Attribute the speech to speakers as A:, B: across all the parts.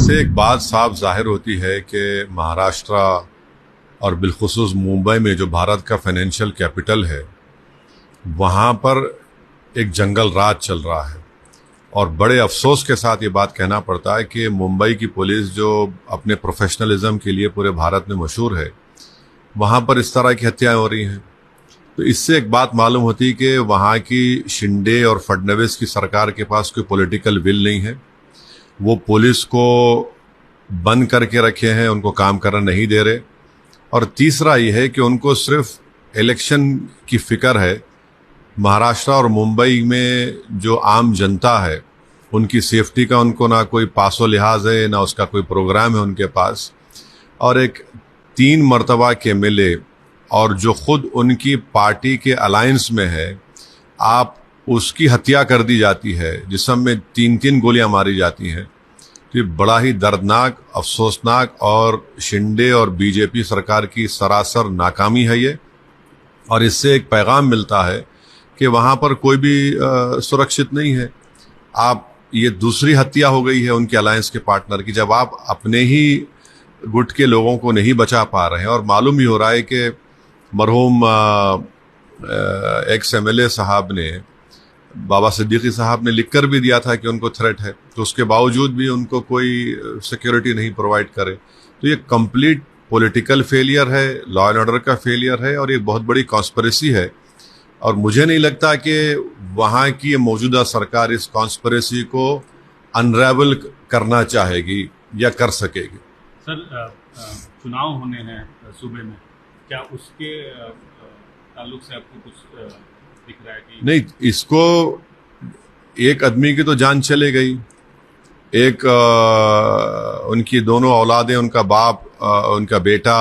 A: इससे एक बात साफ जाहिर होती है कि महाराष्ट्र और बिलखुसूस मुंबई में जो भारत का फाइनेंशियल कैपिटल है, वहाँ पर एक जंगल राज चल रहा है। और बड़े अफसोस के साथ ये बात कहना पड़ता है कि मुंबई की पुलिस जो अपने प्रोफेशनलिज्म के लिए पूरे भारत में मशहूर है, वहाँ पर इस तरह की हत्याएं हो रही हैं। तो इससे एक बात मालूम होती है कि वहाँ की शिंदे और फडणवीस की सरकार के पास कोई पॉलिटिकल विल नहीं है। वो पुलिस को बंद करके रखे हैं, उनको काम करना नहीं दे रहे। और तीसरा ये है कि उनको सिर्फ इलेक्शन की फिक्र है। महाराष्ट्र और मुंबई में जो आम जनता है, उनकी सेफ्टी का उनको ना कोई पासो लिहाज है, ना उसका कोई प्रोग्राम है उनके पास। और एक 3 मरतबा के एमएलए और जो खुद उनकी पार्टी के अलायंस में है, आप उसकी हत्या कर दी जाती है, जिसमें 3-3 गोलियां मारी जाती हैं। तो ये बड़ा ही दर्दनाक, अफसोसनाक और शिंदे और बीजेपी सरकार की सरासर नाकामी है ये। और इससे एक पैगाम मिलता है कि वहाँ पर कोई भी सुरक्षित नहीं है। आप ये दूसरी हत्या हो गई है उनके अलायंस के पार्टनर की, जब आप अपने ही गुट के लोगों को नहीं बचा पा रहे हैं। और मालूम ही हो रहा है कि मरहूम एक्स एमएलए साहब ने, बाबा सिद्दीकी साहब ने लिखकर भी दिया था कि उनको थ्रेट है, तो उसके बावजूद भी उनको कोई सिक्योरिटी नहीं प्रोवाइड करे। तो ये कंप्लीट पॉलिटिकल फेलियर है, लॉ एंड ऑर्डर का फेलियर है, और ये बहुत बड़ी कॉन्स्पिरेसी है। और मुझे नहीं लगता कि वहाँ की मौजूदा सरकार इस कॉन्स्पिरेसी को अनरेवल करना चाहेगी या कर सकेगी।
B: सर, चुनाव होने हैं सूबे में, क्या उसके ताल्लुक से आपको कुछ दिख रहा है कि
A: नहीं? इसको एक आदमी की तो जान चले गई, एक उनकी दोनों औलादें, उनका बाप, उनका बेटा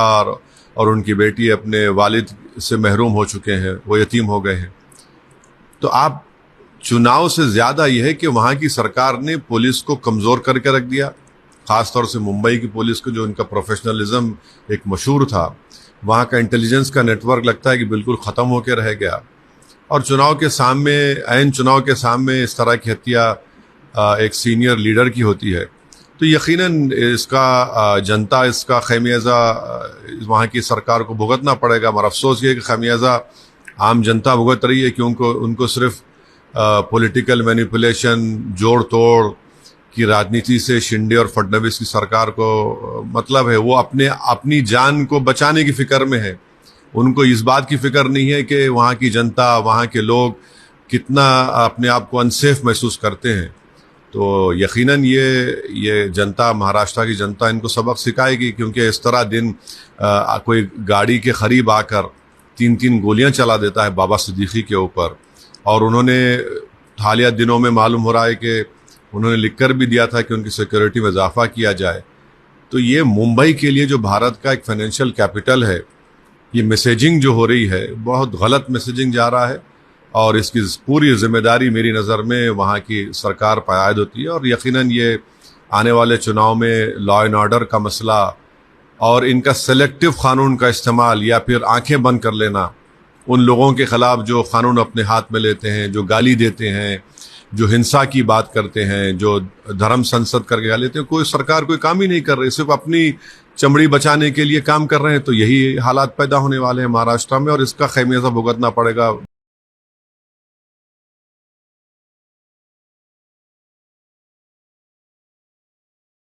A: और उनकी बेटी अपने वालिद से महरूम हो चुके हैं, वो यतीम हो गए हैं। तो आप चुनाव से ज्यादा यह है कि वहां की सरकार ने पुलिस को कमजोर करके रख दिया, खासतौर से मुंबई की पुलिस को, जो उनका प्रोफेशनलिज्म एक मशहूर था। वहां का इंटेलिजेंस का नेटवर्क लगता है कि बिल्कुल खत्म होकर रह गया। और चुनाव के सामने, ऐन चुनाव के सामने इस तरह की हत्या एक सीनियर लीडर की होती है, तो यकीनन इसका जनता, इसका खमियाजा वहाँ की सरकार को भुगतना पड़ेगा। मगर अफसोस ये है कि खमियाजा आम जनता भुगत रही है, क्योंकि उनको सिर्फ पॉलिटिकल मैनिपुलेशन, जोड़ तोड़ की राजनीति से शिंदे और फडणवीस की सरकार को मतलब है। वो अपनी जान को बचाने की फिक्र में है। उनको इस बात की फिक्र नहीं है कि वहाँ की जनता, वहाँ के लोग कितना अपने आप को अनसेफ महसूस करते हैं। तो यकीनन ये जनता, महाराष्ट्र की जनता, इनको सबक सिखाएगी, क्योंकि इस तरह दिन कोई गाड़ी के करीब आकर 3-3 गोलियां चला देता है बाबा सिद्दीकी के ऊपर। और उन्होंने हालिया दिनों में मालूम हो रहा है कि उन्होंने लिखकर भी दिया था कि उनकी सिक्योरिटी में इजाफा किया जाए। तो ये मुंबई के लिए, जो भारत का एक फाइनेंशियल कैपिटल है, ये मैसेजिंग जो हो रही है, बहुत गलत मैसेजिंग जा रहा है। और इसकी पूरी जिम्मेदारी मेरी नज़र में वहाँ की सरकार पर आयद होती है। और यकीनन ये आने वाले चुनाव में लॉ एंड ऑर्डर का मसला और इनका सेलेक्टिव कानून का इस्तेमाल, या फिर आंखें बंद कर लेना उन लोगों के खिलाफ जो कानून अपने हाथ में लेते हैं, जो गाली देते हैं, जो हिंसा की बात करते हैं, जो धर्म संसद करके गा लेते हैं। कोई सरकार कोई काम ही नहीं कर रही, सिर्फ अपनी चमड़ी बचाने के लिए काम कर रहे हैं। तो यही हालात पैदा होने वाले हैं महाराष्ट्र में, और इसका खमियाजा भुगतना पड़ेगा।